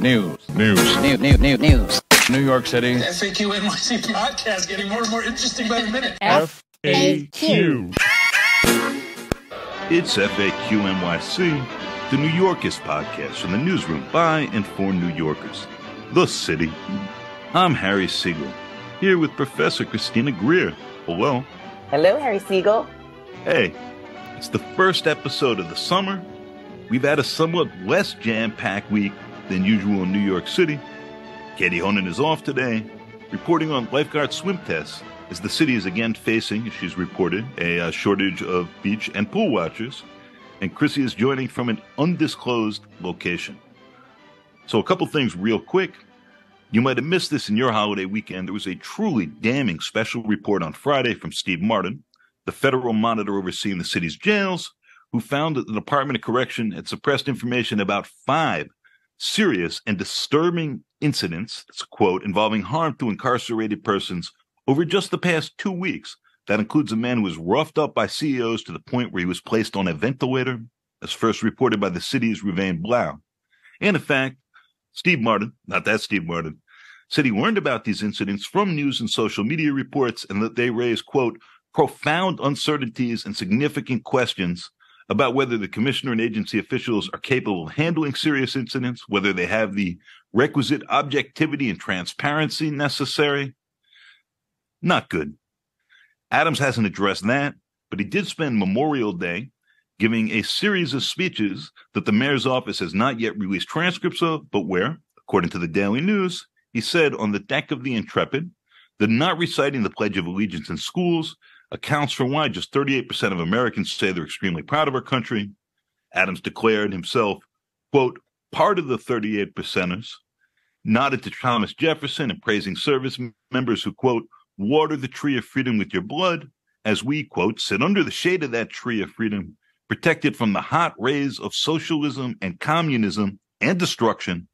News. New York City. FAQ NYC podcast getting more and more interesting by the minute. FAQ. It's FAQ NYC, the New Yorkers podcast from the newsroom by and for New Yorkers. The city. I'm Harry Siegel, here with Professor Christina Greer. Hello. Hello, Harry Siegel. Hey, it's the first episode of the summer. We've had a somewhat less jam-packed week than usual in New York City. Katie Honan is off today, reporting on lifeguard swim tests, as the city is again facing, as she's reported, a shortage of beach and pool watchers, and Chrissy is joining from an undisclosed location. So a couple things real quick. You might have missed this in your holiday weekend. There was a truly damning special report on Friday from Steve Martin, the federal monitor overseeing the city's jails, who found that the Department of Correction had suppressed information about 5 serious and disturbing incidents, that's a quote, involving harm to incarcerated persons over just the past 2 weeks. That includes a man who was roughed up by CEOs to the point where he was placed on a ventilator, as first reported by the city's Ruvain Blau. And in fact, Steve Martin, not that Steve Martin, said he learned about these incidents from news and social media reports and that they raise, quote, profound uncertainties and significant questions about whether the commissioner and agency officials are capable of handling serious incidents, whether they have the requisite objectivity and transparency necessary. Not good. Adams hasn't addressed that, but he did spend Memorial Day giving a series of speeches that the mayor's office has not yet released transcripts of, but where, according to the Daily News, he said on the deck of the Intrepid that not reciting the Pledge of Allegiance in schools accounts for why just 38% of Americans say they're extremely proud of our country. Adams declared himself, quote, part of the 38 percenters, nodded to Thomas Jefferson and praising service members who, quote, water the tree of freedom with your blood as we, quote, sit under the shade of that tree of freedom, protected from the hot rays of socialism and communism and destruction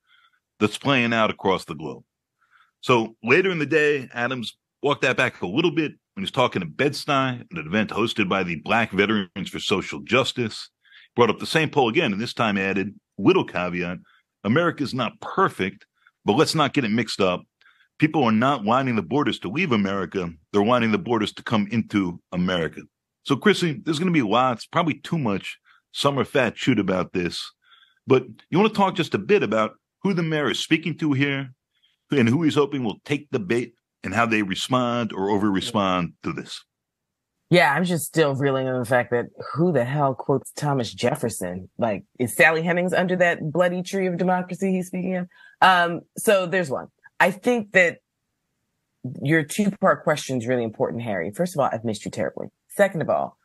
that's playing out across the globe. So later in the day, Adams walked that back a little bit when he was talking to Bed-Stuy at an event hosted by the Black Veterans for Social Justice. Brought up the same poll again, and this time added, little caveat, America's not perfect, but let's not get it mixed up. People are not lining the borders to leave America. They're lining the borders to come into America. So, Chrissy, there's going to be lots, probably too much summer fat shoot about this. But you want to talk just a bit about who the mayor is speaking to here and who he's hoping will take the bait and how they respond or over-respond to this. Yeah, I'm just still reeling on the fact that who the hell quotes Thomas Jefferson? Like, is Sally Hemings under that bloody tree of democracy he's speaking of? So there's one. I think that your 2-part question is really important, Harry. First of all, I've missed you terribly. Second of all,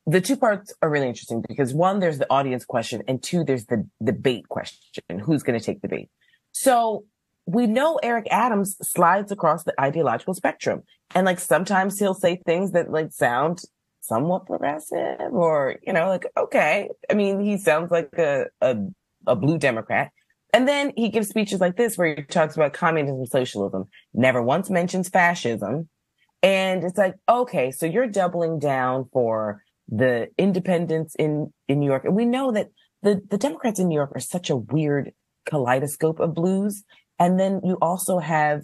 the 2 parts are really interesting because 1, there's the audience question, and 2, there's the debate question. Who's going to take the bait? So we know Eric Adams slides across the ideological spectrum. And like sometimes he'll say things that like sound somewhat progressive or, you know, like, okay. I mean, he sounds like a blue Democrat. And then he gives speeches like this where he talks about communism, socialism, never once mentions fascism. And it's like, okay, so you're doubling down for the independents in New York. And we know that the Democrats in New York are such a weird kaleidoscope of blues. And then you also have,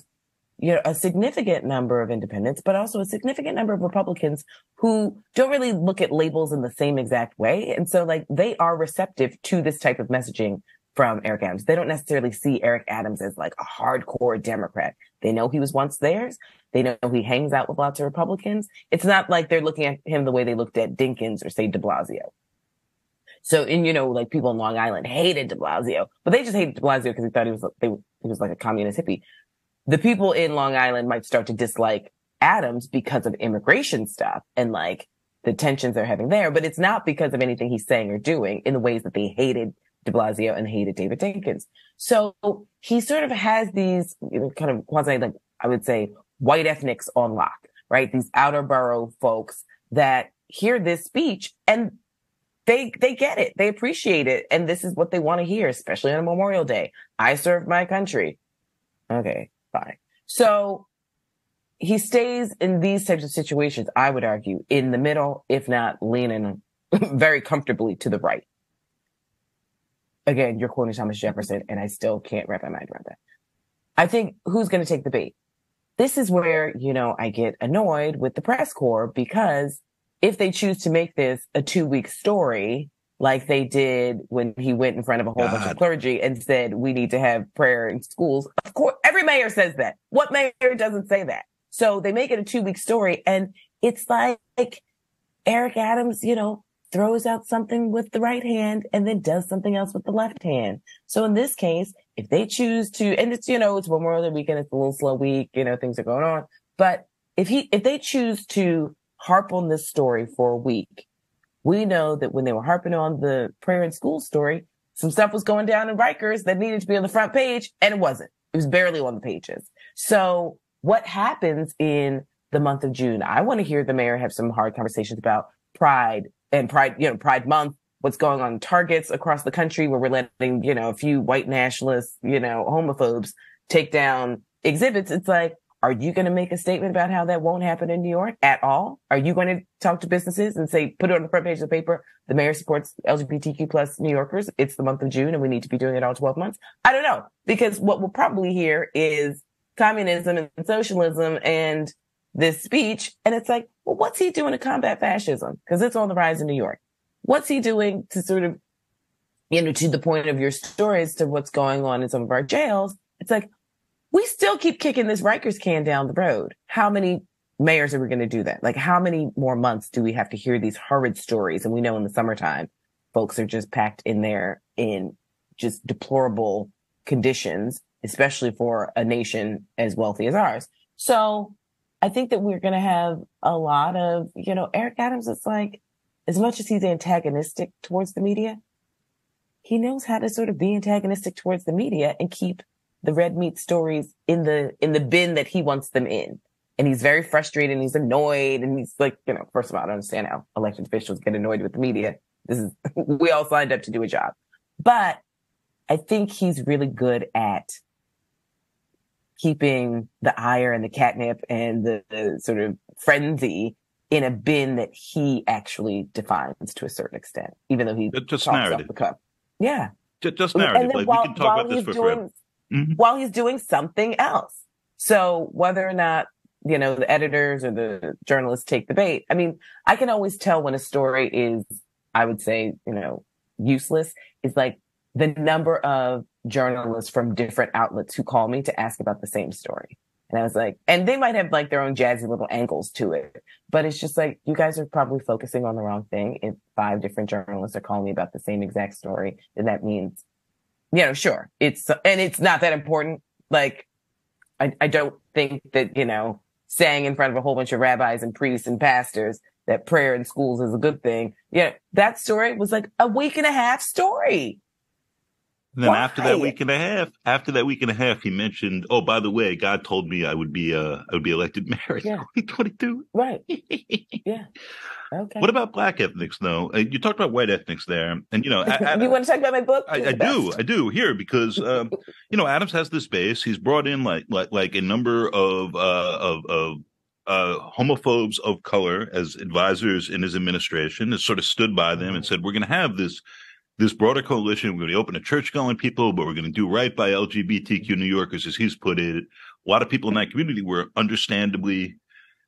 you know, a significant number of independents, but also a significant number of Republicans who don't really look at labels in the same exact way. And so like they are receptive to this type of messaging from Eric Adams. They don't necessarily see Eric Adams as like a hardcore Democrat. They know he was once theirs. They know he hangs out with lots of Republicans. It's not like they're looking at him the way they looked at Dinkins or say de Blasio. So, and you know, like people in Long Island hated de Blasio, but they just hated de Blasio because they thought he was like a communist hippie. The people in Long Island might start to dislike Adams because of immigration stuff and like the tensions they're having there, but it's not because of anything he's saying or doing in the ways that they hated de Blasio and hated David Dinkins. So he sort of has these, you know, kind of quasi, like I would say, white ethnics on lock, right? These outer borough folks that hear this speech and they get it. They appreciate it. And this is what they want to hear, especially on Memorial Day. I served my country. Okay, fine. So he stays in these types of situations, I would argue, in the middle, if not leaning very comfortably to the right. again, you're quoting Thomas Jefferson, and I still can't wrap my mind around that. I think who's going to take the bait? This is where, I get annoyed with the press corps, because if they choose to make this a 2-week story, like they did when he went in front of a whole bunch of clergy and said, we need to have prayer in schools. Of course, every mayor says that. What mayor doesn't say that? So they make it a 2-week story, and it's like Eric Adams, throws out something with the right hand and then does something else with the left hand. So in this case, if they choose to, and it's, it's Memorial Day weekend, it's a little slow week, things are going on. But if they choose to harp on this story for a week, we know that when they were harping on the prayer in school story, some stuff was going down in Rikers that needed to be on the front page, and it wasn't. It was barely on the pages. So what happens in the month of June? I want to hear the mayor have some hard conversations about Pride and Pride Month, what's going on in Targets across the country, where we're letting, a few white nationalists, homophobes take down exhibits. It's like, are you going to make a statement about how that won't happen in New York at all? Are you going to talk to businesses and say, put it on the front page of the paper, the mayor supports LGBTQ plus New Yorkers. It's the month of June and we need to be doing it all 12 months. I don't know, because what we'll probably hear is communism and socialism and this speech. And it's like, well, what's he doing to combat fascism? Because it's on the rise in New York. What's he doing to sort of, to the point of your stories, to what's going on in some of our jails? It's like, we still keep kicking this Rikers can down the road. How many mayors are we going to do that? Like, how many more months do we have to hear these horrid stories? And we know in the summertime, folks are just packed in there in just deplorable conditions, especially for a nation as wealthy as ours. So I think that we're going to have a lot of, Eric Adams, it's like, as much as he's antagonistic towards the media, he knows how to sort of be antagonistic towards the media and keep the red meat stories in the bin that he wants them in. And he's very frustrated and he's annoyed. And he's like, first of all, I don't understand how elected officials get annoyed with the media. We all signed up to do a job. But I think he's really good at keeping the ire and the catnip and the sort of frenzy in a bin that he actually defines to a certain extent, even though he just talks narrative. off the cuff. Yeah. Just narrative. Like, we can talk about this for forever. While he's doing something else. So whether or not, the editors or the journalists take the bait, I mean, I can always tell when a story is, I would say, useless. It's like the number of journalists from different outlets who call me to ask about the same story. And I was like, and they might have like their own jazzy little angles to it, but it's just like, you guys are probably focusing on the wrong thing. If 5 different journalists are calling me about the same exact story, then that means, sure, it's not that important. Like, I don't think that, saying in front of a whole bunch of rabbis and priests and pastors that prayer in schools is a good thing. Yeah. That story was like a week and a half story. And then after that week and a half, he mentioned, oh, by the way, God told me I would be elected mayor in 2022. Right. Yeah. Okay. What about black ethnics, though? You talked about white ethnics there, and you want to talk about my book? I do here because Adams has this base. He's brought in like a number of homophobes of color as advisors in his administration. Has sort of stood by them and said, we're going to have this broader coalition. We're going to open to church-going people, but we're going to do right by LGBTQ New Yorkers, as he's put it. A lot of people in that community were understandably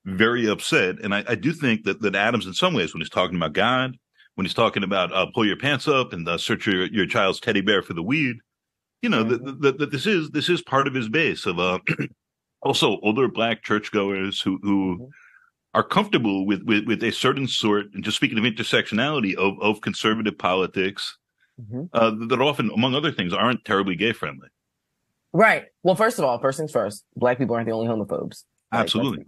very upset. And I do think that Adams, in some ways, when he's talking about God, when he's talking about pull your pants up and search your child's teddy bear for the weed, that this is part of his base of also older black churchgoers who are comfortable with a certain sort, and just speaking of intersectionality, of conservative politics that often, among other things, aren't terribly gay friendly. Right. Well, first things first, black people aren't the only homophobes. Absolutely.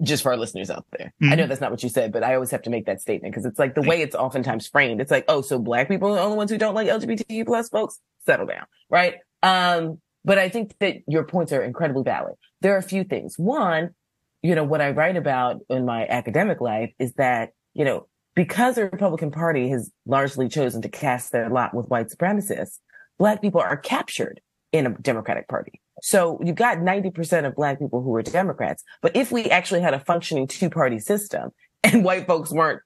Just for our listeners out there. I know that's not what you said, but I always have to make that statement because it's like the way it's oftentimes framed. It's like, oh, so black people are the only ones who don't like LGBTQ plus folks? Settle down. Right. But I think that your points are incredibly valid. There are a few things. One, what I write about in my academic life is that, because the Republican Party has largely chosen to cast their lot with white supremacists, black people are captured in a Democratic Party. So you've got 90% of black people who are Democrats. But if we actually had a functioning 2-party system and white folks weren't,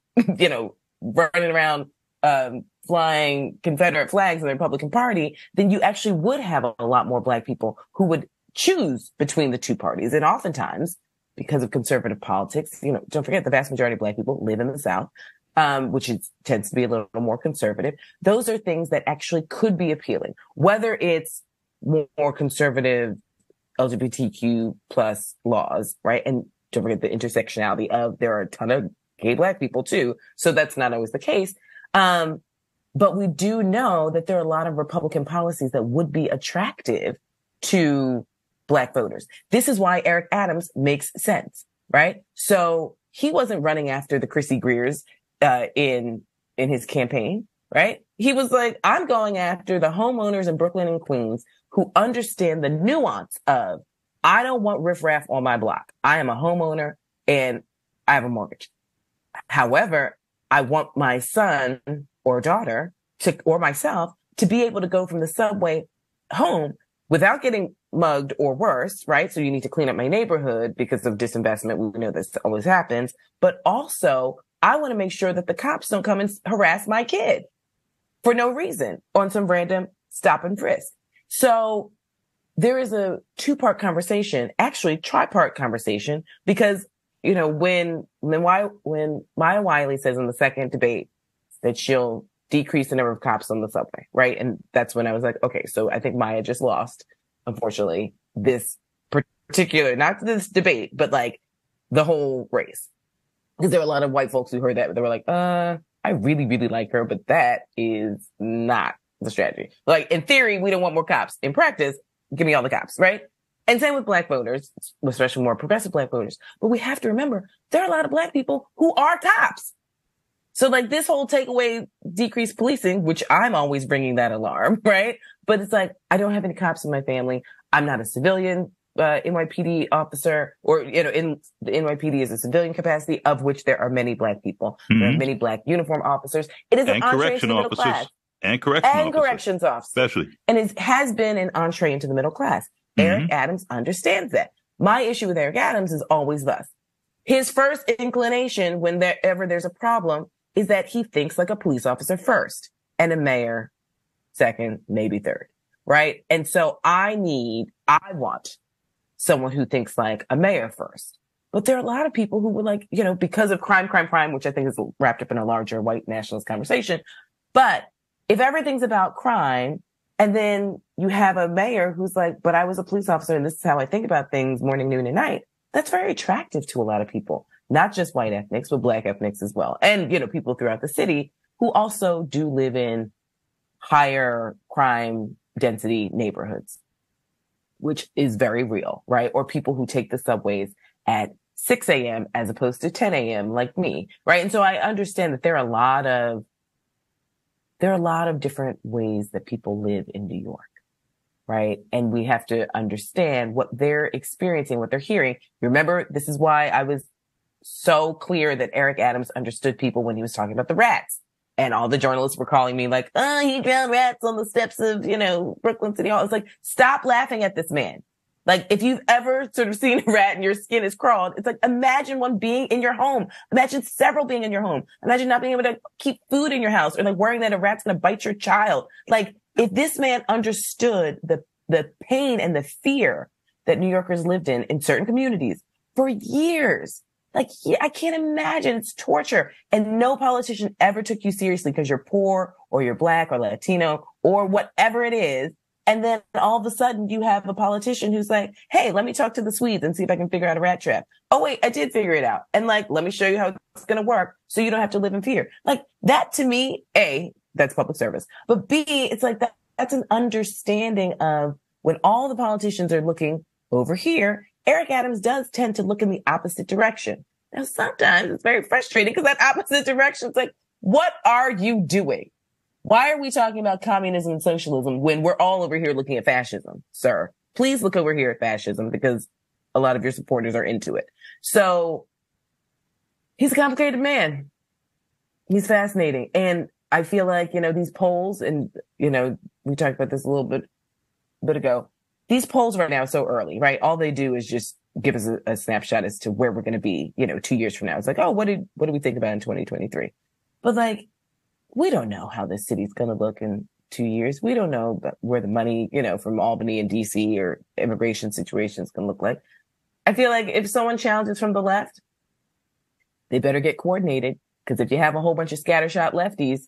running around, flying Confederate flags in the Republican Party, then you actually would have a lot more Black people who would choose between the two parties. And oftentimes, because of conservative politics, don't forget the vast majority of Black people live in the South, which tends to be a little more conservative. Those are things that actually could be appealing, whether it's more conservative LGBTQ plus laws, right? And don't forget the intersectionality of there are a ton of gay Black people too. So that's not always the case. But we do know that there are a lot of Republican policies that would be attractive to Black voters. This is why Eric Adams makes sense, right? So he wasn't running after the Chrissy Greers in his campaign, right? He was like, I'm going after the homeowners in Brooklyn and Queens who understand the nuance of, I don't want riffraff on my block. I am a homeowner and I have a mortgage. However, I want my son or daughter or myself to be able to go from the subway home without getting mugged or worse, right? So you need to clean up my neighborhood because of disinvestment. We know this always happens. But also, I want to make sure that the cops don't come and harass my kid for no reason on some random stop and frisk. So there is a two-part conversation, actually tripart conversation, because, when Maya Wiley says in the second debate that she'll decrease the number of cops on the subway, right? And that's when I was like, okay, so I think Maya just lost, unfortunately, this particular, not this debate, but like the whole race. Because there were a lot of white folks who heard that, but they were like, I really, really like her, but that is not the strategy. Like, in theory, we don't want more cops. In practice, give me all the cops, right? And same with Black voters, especially more progressive Black voters. But we have to remember, there are a lot of Black people who are cops. So like this whole take away decreased policing, which I'm always bringing that alarm, right? But it's like, I don't have any cops in my family. I'm not a civilian NYPD officer, or, in the NYPD is a civilian capacity, of which there are many Black people. Mm-hmm. There are many Black uniform officers. It is an entree into the middle class. And corrections officers. Especially. And it has been an entree into the middle class. Mm-hmm. Eric Adams understands that. My issue with Eric Adams is always thus. His first inclination whenever there's a problem is that he thinks like a police officer first and a mayor second, maybe third, right? And so I want someone who thinks like a mayor first. But there are a lot of people who were like, because of crime, which I think is wrapped up in a larger white nationalist conversation. But if everything's about crime, and then you have a mayor who's like, but I was a police officer and this is how I think about things morning, noon, and night, that's very attractive to a lot of people, not just white ethnics, but Black ethnics as well. And, people throughout the city who also do live in higher crime density neighborhoods, which is very real, right? Or people who take the subways at 6 a.m. as opposed to 10 a.m. like me, right? And so I understand that there are a lot of different ways that people live in New York, right? And we have to understand what they're experiencing, what they're hearing. Remember, this is why I was so clear that Eric Adams understood people when he was talking about the rats. And all the journalists were calling me like, he drowned rats on the steps of, Brooklyn City Hall. It's like, stop laughing at this man. Like, if you've ever sort of seen a rat and your skin is crawled, it's like, imagine one being in your home. Imagine several being in your home. Imagine not being able to keep food in your house, or like worrying that a rat's going to bite your child. Like, if this man understood the pain and the fear that New Yorkers lived in certain communities for years, like, I can't imagine. It's torture. And no politician ever took you seriously because you're poor or you're Black or Latino or whatever it is. And then all of a sudden you have a politician who's like, hey, let me talk to the Swedes and see if I can figure out a rat trap. Oh, wait, I did figure it out. And like, let me show you how it's going to work so you don't have to live in fear. Like, that to me, A, that's public service. But B, it's like that's an understanding of when all the politicians are looking over here, Eric Adams does tend to look in the opposite direction. Now, sometimes it's very frustrating because that opposite direction is like, what are you doing? Why are we talking about communism and socialism when we're all over here looking at fascism, sir? Please look over here at fascism because a lot of your supporters are into it. So he's a complicated man. He's fascinating. And I feel like, these polls, and, we talked about this a little bit ago. These polls right now are so early, right? All they do is just give us a snapshot as to where we're going to be, 2 years from now. It's like, oh, what do we think about in 2023? But like, we don't know how this city's going to look in 2 years. We don't know where the money, from Albany and DC or immigration situations can look like. I feel like if someone challenges from the left, they better get coordinated, because if you have a whole bunch of scattershot lefties,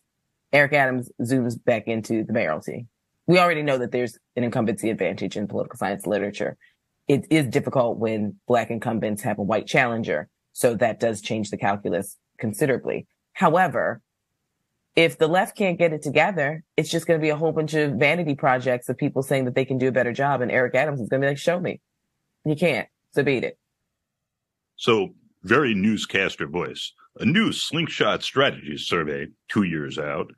Eric Adams zooms back into the mayoralty. We already know that there's an incumbency advantage in political science literature. It is difficult when Black incumbents have a white challenger, so that does change the calculus considerably. However, if the left can't get it together, it's just going to be a whole bunch of vanity projects of people saying that they can do a better job, and Eric Adams is going to be like, show me. You can't, so beat it. So, very newscaster voice. A new Slingshot Strategies survey 2 years out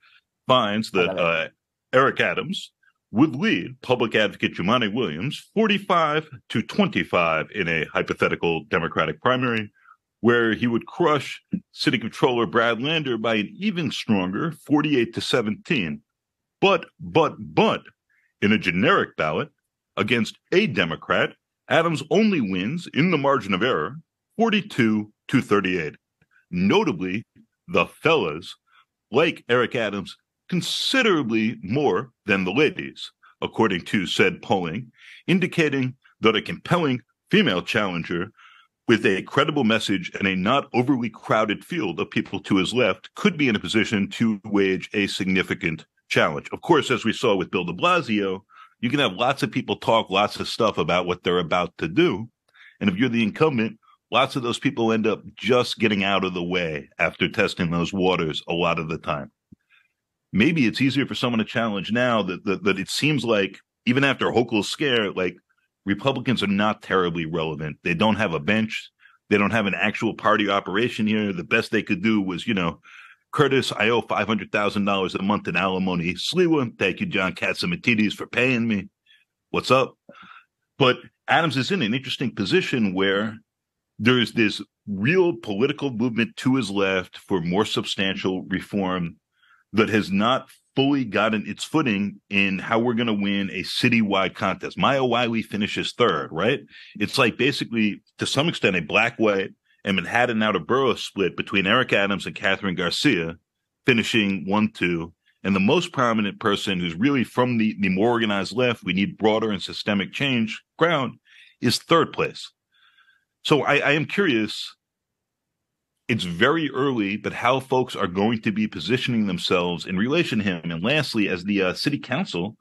finds that Eric Adams would lead public advocate Jumaane Williams 45-25 in a hypothetical Democratic primary, where he would crush City Controller Brad Lander by an even stronger 48-17. But, in a generic ballot against a Democrat, Adams only wins in the margin of error 42-38. Notably, the fellas like Eric Adams considerably more than the ladies, according to said polling, indicating that a compelling female challenger with a credible message and a not overly crowded field of people to his left could be in a position to wage a significant challenge. Of course, as we saw with Bill de Blasio, you can have lots of people talk lots of stuff about what they're about to do. And if you're the incumbent, lots of those people end up just getting out of the way after testing those waters a lot of the time. Maybe it's easier for someone to challenge now that it seems like, even after Hochul's scare, like Republicans are not terribly relevant. They don't have a bench. They don't have an actual party operation here. The best they could do was, Curtis, I owe $500,000 a month in alimony. Sliwa, thank you, John Katsimatidis, for paying me. What's up? But Adams is in an interesting position where there's this real political movement to his left for more substantial reform that has not fully gotten its footing in how we're going to win a citywide contest. Maya Wiley finishes third, right? It's like basically, to some extent, a black-white and Manhattan outer borough split between Eric Adams and Catherine Garcia, finishing 1-2. And the most prominent person who's really from the more organized left, we need broader and systemic change ground, is third place. So I am curious. It's very early, but how folks are going to be positioning themselves in relation to him. And lastly, as the city council,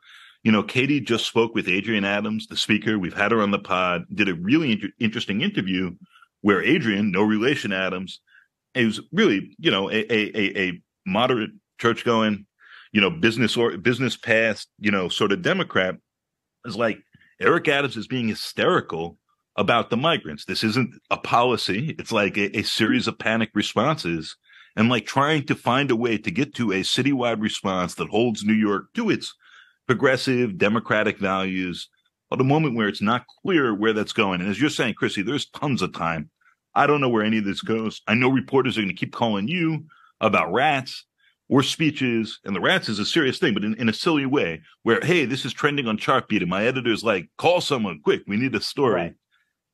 Katie just spoke with Adrienne Adams, the speaker. We've had her on the pod, did a really interesting interview where Adrienne, no relation Adams, is really, a moderate church-going, business past, sort of Democrat, is like, Eric Adams is being hysterical about the migrants. This isn't a policy. It's like a series of panic responses, and like trying to find a way to get to a citywide response that holds New York to its progressive democratic values at a moment where it's not clear where that's going. And as you're saying, Chrissy, there's tons of time. I don't know where any of this goes. I know reporters are going to keep calling you about rats or speeches, and the rats is a serious thing, but in a silly way where, hey, this is trending on Chartbeat, and my editor's like, call someone quick. We need a story. Right.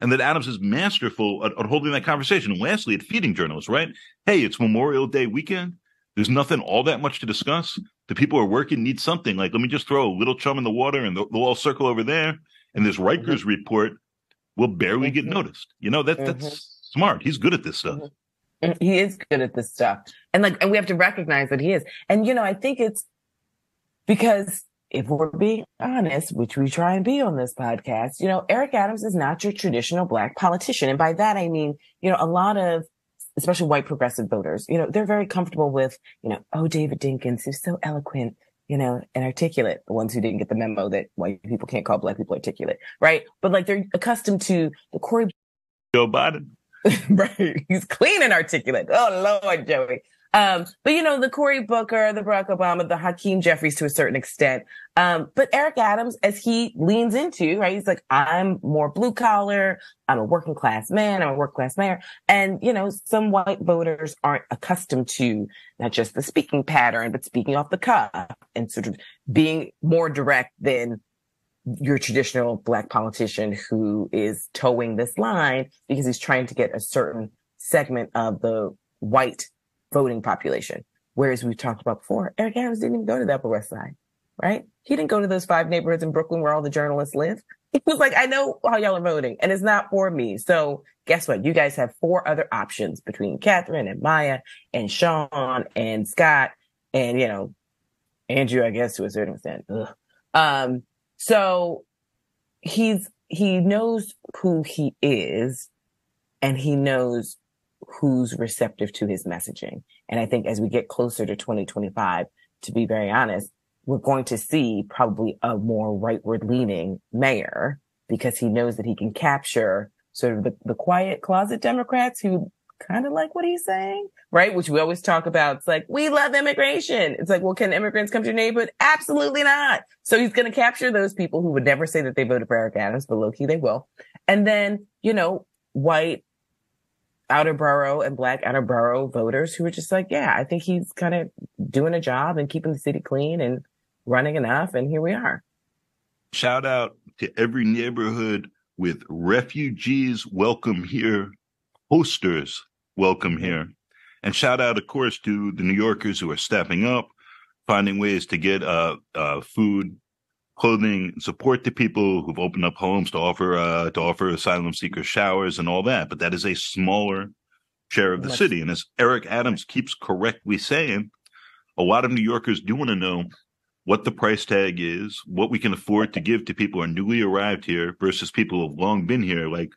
And that Adams is masterful at holding that conversation. And lastly, at feeding journalists, right? Hey, it's Memorial Day weekend. There's nothing all that much to discuss. The people who are working need something. Like, let me just throw a little chum in the water and they'll all circle over there. And this Rikers report will barely get noticed. That's smart. He's good at this stuff. He is good at this stuff. And we have to recognize that he is. And, I think it's because, if we're being honest, which we try and be on this podcast, Eric Adams is not your traditional Black politician. And by that, I mean, a lot of, especially white progressive voters, they're very comfortable with, David Dinkins, who's so eloquent, and articulate, the ones who didn't get the memo that white people can't call Black people articulate, right? But they're accustomed to the Cory Joe Biden. Right. He's clean and articulate. Oh, Lord, Joey. But the Cory Booker, the Barack Obama, the Hakeem Jeffries to a certain extent. But Eric Adams, as he leans into, right, he's like, I'm more blue collar. I'm a working class man. I'm a working class mayor. And, some white voters aren't accustomed to not just the speaking pattern, but speaking off the cuff and sort of being more direct than your traditional Black politician who is towing this line because he's trying to get a certain segment of the white voting population. Whereas we've talked about before, Eric Adams didn't even go to the Upper West Side, right? He didn't go to those 5 neighborhoods in Brooklyn where all the journalists live. He was like, I know how y'all are voting, and it's not for me. So guess what? You guys have 4 other options between Catherine and Maya and Sean and Scott and, Andrew, I guess, to a certain extent. So he knows who he is, and he knows who's receptive to his messaging. And I think as we get closer to 2025, to be very honest, we're going to see probably a more rightward leaning mayor, because he knows that he can capture sort of the quiet closet Democrats who kind of like what he's saying, right? Which we always talk about. It's like, we love immigration. It's like, well, can immigrants come to your neighborhood? Absolutely not. So he's going to capture those people who would never say that they voted for Eric Adams, but low key they will. And then, white outer borough and black outer borough voters who are just like, yeah, I think he's kind of doing a job and keeping the city clean and running enough. And here we are. Shout out to every neighborhood with refugees welcome here, hosters welcome here. And shout out, of course, to the New Yorkers who are stepping up, finding ways to get food, clothing, and support to people who've opened up homes to offer asylum seekers showers and all that. But that is a smaller share of the city. And as Eric Adams keeps correctly saying, a lot of New Yorkers do want to know what the price tag is, what we can afford to give to people who are newly arrived here versus people who have long been here. Like,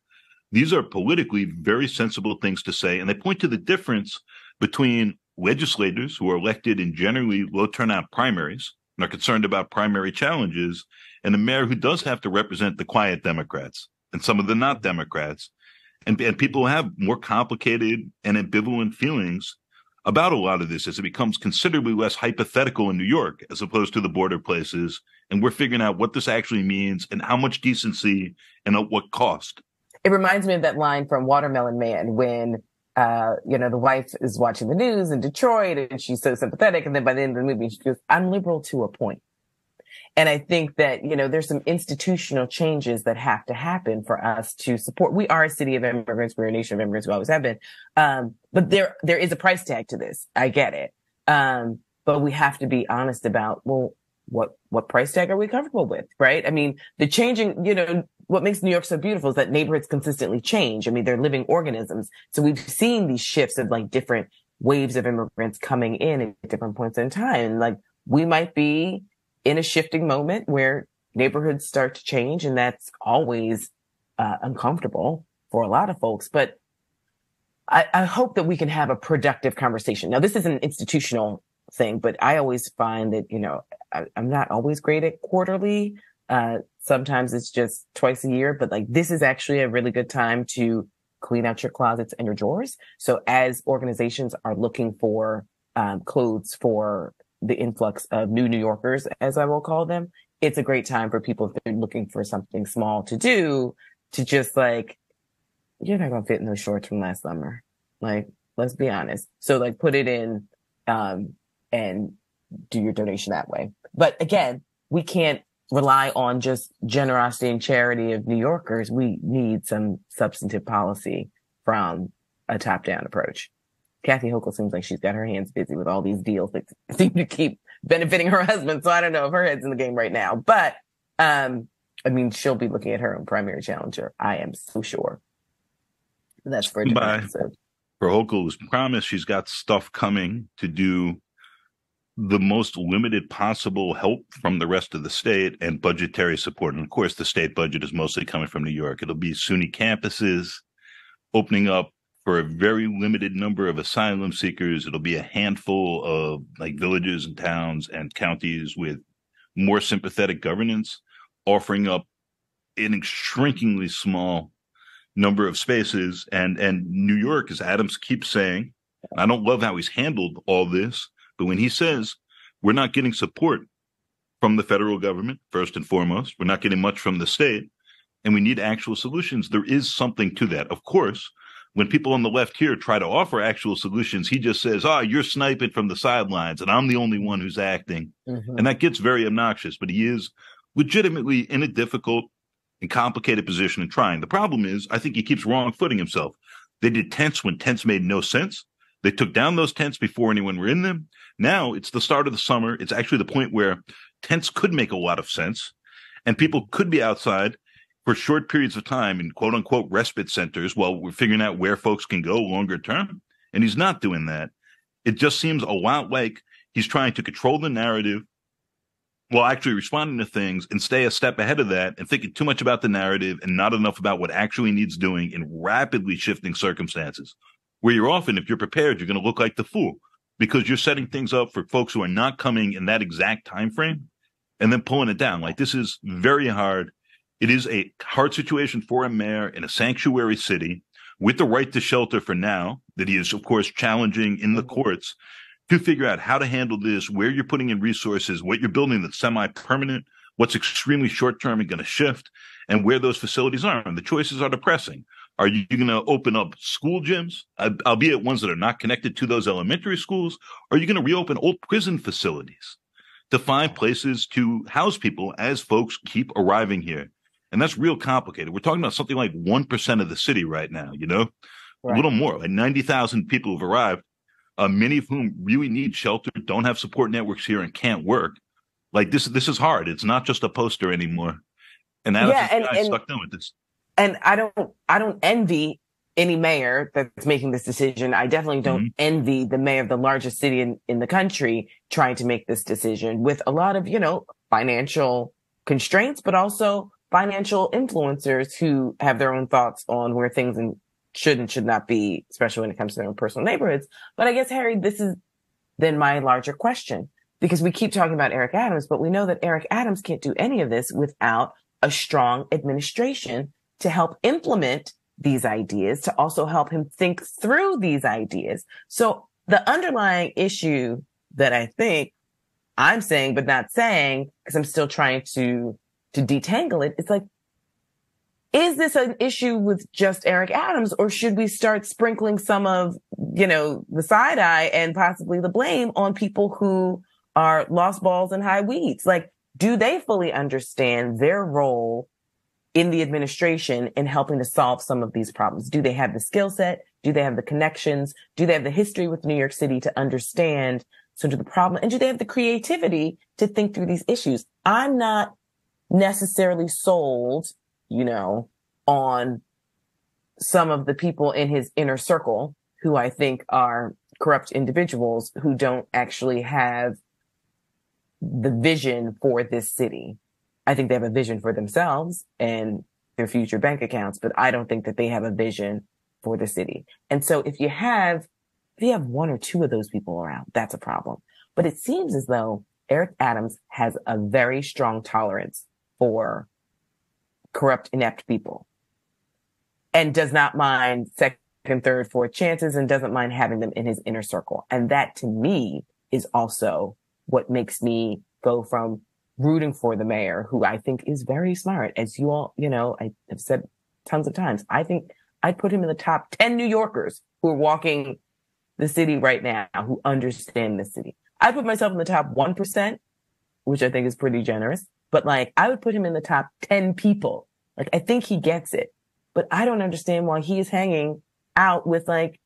these are politically very sensible things to say. And they point to the difference between legislators who are elected in generally low turnout primaries and are concerned about primary challenges, and a mayor who does have to represent the quiet Democrats and some of the not Democrats, and people who have more complicated and ambivalent feelings about a lot of this as it becomes considerably less hypothetical in New York as opposed to the border places. And we're figuring out what this actually means and how much decency and at what cost. It reminds me of that line from Watermelon Man when, the wife is watching the news in Detroit and she's so sympathetic. And then by the end of the movie, she goes, I'm liberal to a point. And I think that, there's some institutional changes that have to happen for us to support. We are a city of immigrants. We're a nation of immigrants. We always have been. But there is a price tag to this. I get it. But we have to be honest about, well, what price tag are we comfortable with? Right. I mean, the changing, what makes New York so beautiful is that neighborhoods consistently change. I mean, they're living organisms. So we've seen these shifts of like different waves of immigrants coming in at different points in time. Like, we might be in a shifting moment where neighborhoods start to change, and that's always uncomfortable for a lot of folks. But I hope that we can have a productive conversation. Now, this is an institutional thing, but I always find that, I'm not always great at quarterly. Sometimes it's just twice a year, but like, this is actually a really good time to clean out your closets and your drawers. So as organizations are looking for clothes for the influx of new New Yorkers, as I will call them, it's a great time for people, if they're looking for something small to do, to just like, you're not going to fit in those shorts from last summer. Like, let's be honest. So like, put it in, and do your donation that way. But again, we can't rely on just generosity and charity of New Yorkers. We need some substantive policy from a top-down approach. Kathy Hochul seems like she's got her hands busy with all these deals that seem to keep benefiting her husband. So I don't know if her head's in the game right now, but, she'll be looking at her own primary challenger. I am so sure. That's for a different episode. For Hochul's promise, she's got stuff coming to do the most limited possible help from the rest of the state and budgetary support. And of course, the state budget is mostly coming from New York. It'll be SUNY campuses opening up for a very limited number of asylum seekers. It'll be a handful of like villages and towns and counties with more sympathetic governance, offering up an shrinkingly small number of spaces. And New York, as Adams keeps saying, I don't love how he's handled all this, but when he says we're not getting support from the federal government, first and foremost, we're not getting much from the state, and we need actual solutions, there is something to that. Of course, when people on the left here try to offer actual solutions, he just says, you're sniping from the sidelines and I'm the only one who's acting. Mm-hmm. And that gets very obnoxious, but he is legitimately in a difficult and complicated position and trying. The problem is, I think he keeps wrong-footing himself. They did tents when tents made no sense. They took down those tents before anyone were in them. Now it's the start of the summer. It's actually the point where tents could make a lot of sense, and people could be outside for short periods of time in quote unquote respite centers while we're figuring out where folks can go longer term. And he's not doing that. It just seems a lot like he's trying to control the narrative while actually responding to things and stay a step ahead of that and thinking too much about the narrative and not enough about what actually needs doing in rapidly shifting circumstances, where you're often, if you're prepared, you're going to look like the fool because you're setting things up for folks who are not coming in that exact time frame and then pulling it down. Like, this is very hard. It is a hard situation for a mayor in a sanctuary city with the right to shelter for now that he is, of course, challenging in the courts to figure out how to handle this, where you're putting in resources, what you're building that's semi-permanent, what's extremely short-term and going to shift, and where those facilities are. And the choices are depressing. Are you going to open up school gyms, albeit ones that are not connected to those elementary schools? Or are you going to reopen old prison facilities to find places to house people as folks keep arriving here? And that's real complicated. We're talking about something like 1% of the city right now, you know, right. A little more, like 90,000 people have arrived. Many of whom really need shelter, don't have support networks here, and can't work. Like, this is hard. It's not just a poster anymore. And Adams is stuck down with this. And I don't envy any mayor that's making this decision. I definitely don't envy the mayor of the largest city in the country trying to make this decision with a lot of, you know, financial constraints, but also financial influencers who have their own thoughts on where things should and should not be, especially when it comes to their own personal neighborhoods. But I guess, Harry, this is then my larger question, because we keep talking about Eric Adams, but we know that Eric Adams can't do any of this without a strong administration to help implement these ideas, to also help him think through these ideas. So the underlying issue that I think I'm saying, but not saying, because I'm still trying to detangle it, it's like, is this an issue with just Eric Adams, or should we start sprinkling some of, you know, the side eye and possibly the blame on people who are lost balls and high weeds? Like, do they fully understand their role in the administration in helping to solve some of these problems? Do they have the skill set? Do they have the connections? Do they have the history with New York City to understand sort of the problem? And do they have the creativity to think through these issues? I'm not necessarily sold, you know, on some of the people in his inner circle who I think are corrupt individuals who don't actually have the vision for this city. I think they have a vision for themselves and their future bank accounts, but I don't think that they have a vision for the city. And so if you have one or two of those people around, that's a problem. But it seems as though Eric Adams has a very strong tolerance for corrupt, inept people and does not mind second, third, fourth chances and doesn't mind having them in his inner circle. And that to me is also what makes me go from rooting for the mayor, who I think is very smart. As you all, you know, I have said tons of times, I think I'd put him in the top 10 New Yorkers who are walking the city right now, who understand the city. I put myself in the top 1%, which I think is pretty generous. But like, I would put him in the top 10 people. Like, I think he gets it, but I don't understand why he is hanging out with like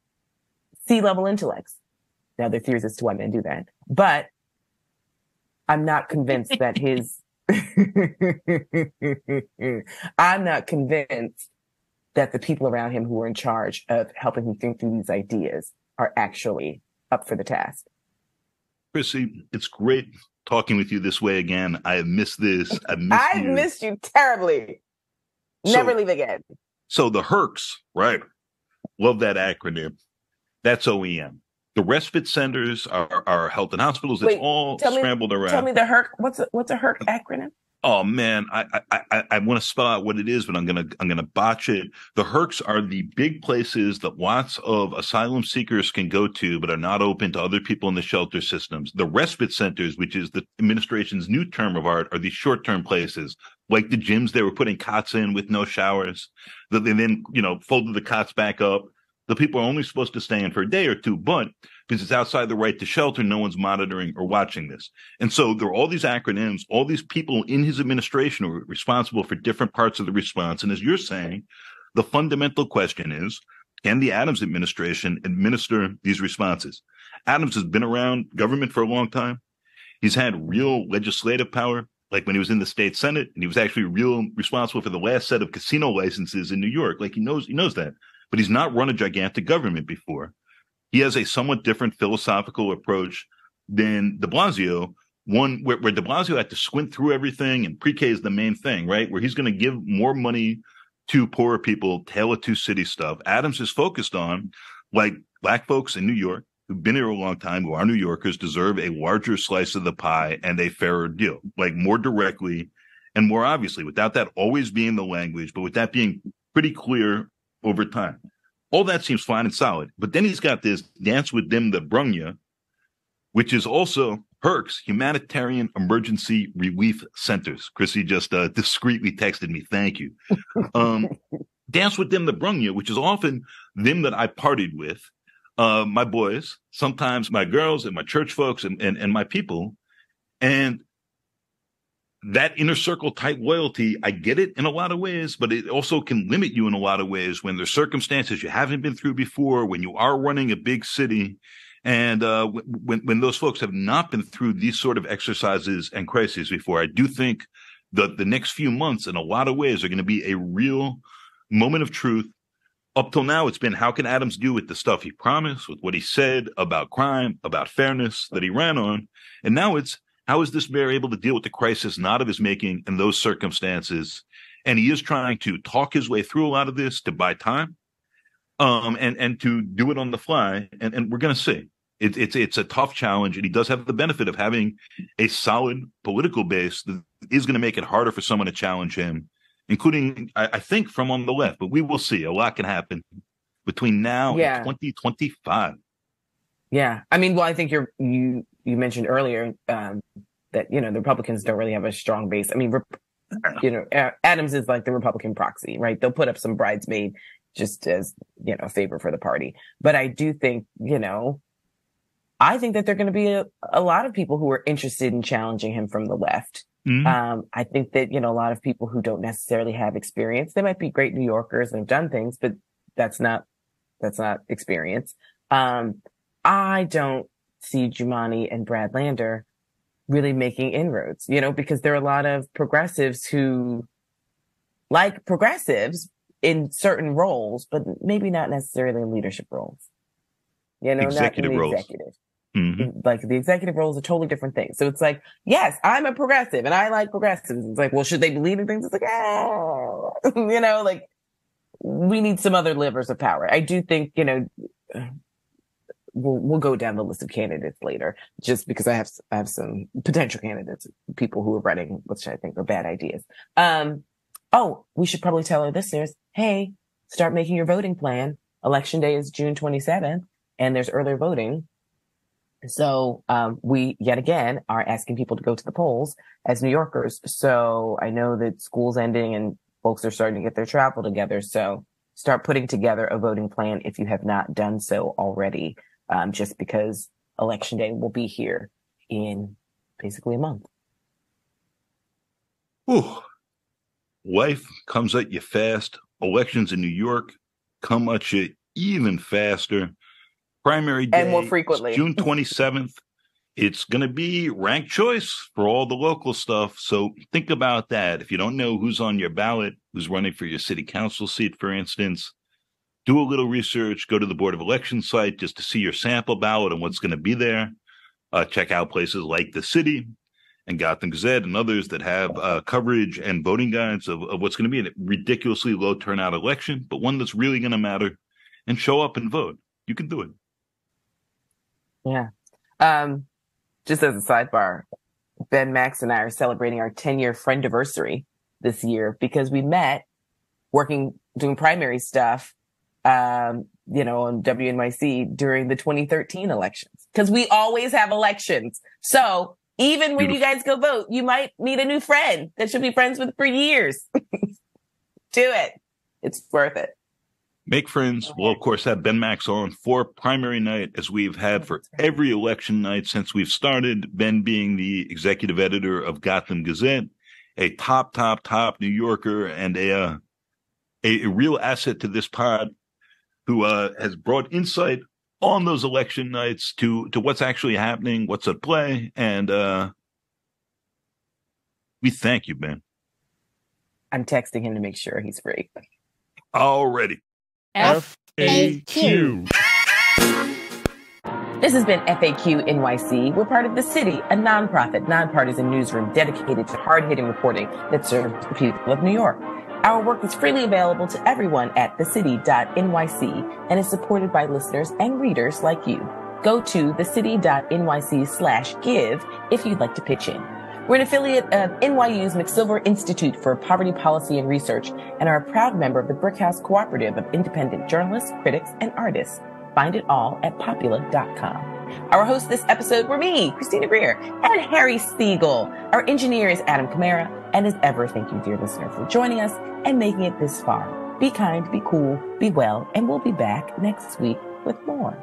C-level intellects. Now, there are theories as to why men do that, but I'm not convinced that I'm not convinced that the people around him who are in charge of helping him think through these ideas are actually up for the task. Chrissy, it's great talking with you this way again. I have missed this. I've missed you terribly. Never leave again. So the HERCs, right? Love that acronym. That's OEM. The respite centers are health and hospitals. It's all scrambled around. Tell me the HERC. What's a HERC acronym? Oh man, I want to spell out what it is, but I'm gonna botch it. The HERCs are the big places that lots of asylum seekers can go to, but are not open to other people in the shelter systems. The respite centers, which is the administration's new term of art, are these short-term places, like the gyms they were putting cots in with no showers. That they then, folded the cots back up. The people are only supposed to stay in for a day or two, but because it's outside the right to shelter, no one's monitoring or watching this. And so there are all these acronyms, all these people in his administration are responsible for different parts of the response. And as you're saying, the fundamental question is, Can the Adams administration administer these responses? Adams has been around government for a long time. He's had real legislative power, like when he was in the state Senate, and he was actually real responsible for the last set of casino licenses in New York. Like he knows that, but he's not run a gigantic government before. He has a somewhat different philosophical approach than de Blasio, one where de Blasio had to squint through everything, and pre-K is the main thing, right? Where he's going to give more money to poorer people, tailor to city stuff. Adams is focused on, like, black folks in New York who've been here a long time, who are New Yorkers, deserve a larger slice of the pie and a fairer deal, like more directly and more obviously, without that always being the language, but with that being pretty clear over time. All that seems fine and solid. But then he's got this dance with them that brung you, which is also HERCs, Humanitarian Emergency Relief Centers. Chrissy just discreetly texted me, thank you. Dance with them that brung you, which is often them that I partied with, my boys, sometimes my girls and my church folks and my people. And that inner circle type loyalty, I get it in a lot of ways, but it also can limit you in a lot of ways when there's circumstances you haven't been through before, when you are running a big city. And when those folks have not been through these sort of exercises and crises before, I do think that the next few months in a lot of ways are going to be a real moment of truth. Up till now, it's been how can Adams do with the stuff he promised, with what he said about crime, about fairness that he ran on. And now it's how is this mayor able to deal with the crisis not of his making in those circumstances? And he is trying to talk his way through a lot of this to buy time and to do it on the fly. And we're going to see. It's a tough challenge, and he does have the benefit of having a solid political base that is going to make it harder for someone to challenge him, including, I think, from on the left. But we will see. A lot can happen between now and 2025. Yeah. I mean, well, I think you mentioned earlier that, the Republicans don't really have a strong base. I mean, Adams is like the Republican proxy, right? They'll put up some bridesmaid just as, a favor for the party. But I do think, I think that there are going to be a lot of people who are interested in challenging him from the left. Mm-hmm. I think that, a lot of people who don't necessarily have experience, they might be great New Yorkers and have done things, but that's not experience. I don't see Jumaane and Brad Lander really making inroads, because there are a lot of progressives who like progressives in certain roles, but maybe not necessarily in leadership roles. Executive not in the roles. Executive. Mm-hmm. Like the executive role is a totally different thing. So it's like, yes, I'm a progressive and I like progressives. It's like, well, should they believe in things? It's like, like we need some other levers of power. I do think, we'll go down the list of candidates later, just because I have some potential candidates, people who are running, which I think are bad ideas. We should probably tell our listeners, hey, start making your voting plan. Election day is June 27th and there's earlier voting. So, we yet again are asking people to go to the polls as New Yorkers. So I know that school's ending and folks are starting to get their travel together. So start putting together a voting plan if you have not done so already, just because election day will be here in basically a month. Ooh. Life comes at you fast. Elections in New York come at you even faster. Primary day, and more frequently. June 27th. It's going to be ranked choice for all the local stuff. So think about that. If you don't know who's on your ballot, who's running for your city council seat, for instance, do a little research. Go to the Board of Elections site just to see your sample ballot and what's going to be there. Check out places like The City and Gotham Gazette and others that have coverage and voting guides of what's going to be a ridiculously low turnout election, but one that's really going to matter, and show up and vote. You can do it. Yeah. Just as a sidebar, Ben, Max, and I are celebrating our 10-year friendiversary this year because we met doing primary stuff, on WNYC during the 2013 elections. Because we always have elections. So even when you guys go vote, you might meet a new friend that you'll be friends with for years. Do it. It's worth it. Make friends. We'll, of course, have Ben Max on for primary night, as we've had for every election night since we've started. Ben being the executive editor of Gotham Gazette, a top New Yorker, and a real asset to this pod. who has brought insight on those election nights to what's actually happening, what's at play, and we thank you, Ben. I'm texting him to make sure he's free. Already. FAQ. This has been FAQ NYC. We're part of The City, a nonprofit, nonpartisan newsroom dedicated to hard-hitting reporting that serves the people of New York. Our work is freely available to everyone at thecity.nyc and is supported by listeners and readers like you. Go to thecity.nyc/give if you'd like to pitch in. We're an affiliate of NYU's McSilver Institute for Poverty Policy and Research and are a proud member of the Brickhouse Cooperative of independent journalists, critics, and artists. Find it all at popula.com. Our hosts this episode were me, Christina Greer, and Harry Siegel. Our engineer is Adam Camara. And as ever, thank you, dear listener, for joining us and making it this far. Be kind, be cool, be well, and we'll be back next week with more.